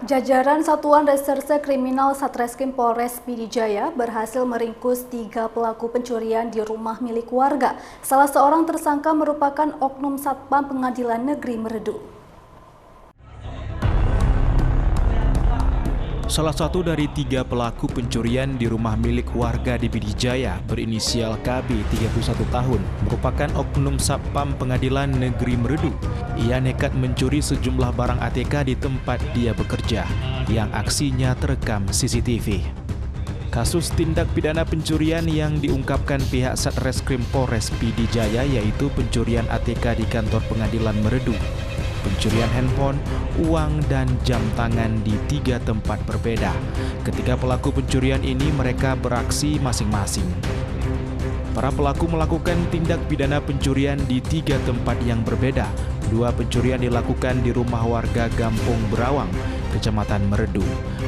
Jajaran Satuan Reserse Kriminal Satreskrim Polres Pd Jaya berhasil meringkus 3 pelaku pencurian di rumah milik warga. Salah seorang tersangka merupakan oknum Satpam Pengadilan Negeri Meredu. Salah satu dari 3 pelaku pencurian di rumah milik warga di Pd Jaya berinisial KB 31 tahun merupakan oknum Satpam Pengadilan Negeri Meredu. Ia nekat mencuri sejumlah barang ATK di tempat dia bekerja yang aksinya terekam CCTV. Kasus tindak pidana pencurian yang diungkapkan pihak Satreskrim Polres Pd Jaya yaitu pencurian ATK di kantor Pengadilan Meredu, pencurian handphone, uang, dan jam tangan di 3 tempat berbeda. Ketiga pelaku pencurian ini mereka beraksi masing-masing. Para pelaku melakukan tindak pidana pencurian di 3 tempat yang berbeda. 2 pencurian dilakukan di rumah warga Gampung Berawang, Kecamatan Meredu.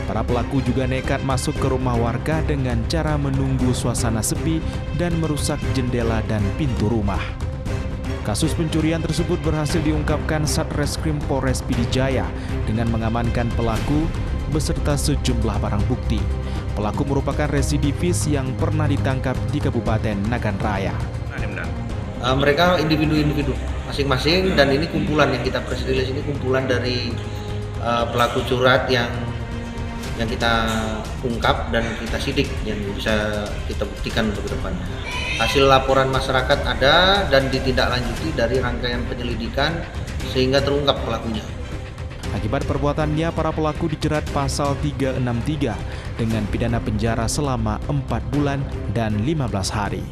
Para pelaku juga nekat masuk ke rumah warga dengan cara menunggu suasana sepi dan merusak jendela dan pintu rumah. Kasus pencurian tersebut berhasil diungkapkan Satreskrim Polres Pd Jaya dengan mengamankan pelaku beserta sejumlah barang bukti. Pelaku merupakan residivis yang pernah ditangkap di Kabupaten Nagan Raya. Mereka individu-individu masing-masing, dan ini kumpulan yang kita press release ini kumpulan dari pelaku curat yang kita ungkap dan kita sidik, yang bisa kita buktikan untuk ke depannya. Hasil laporan masyarakat ada dan ditindaklanjuti dari rangkaian penyelidikan sehingga terungkap pelakunya. Akibat perbuatannya, para pelaku dijerat pasal 363 dengan pidana penjara selama 4 bulan dan 15 hari.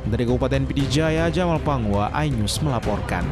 Dari Kabupaten Pd Jaya, Jamal Pangwa, iNews melaporkan.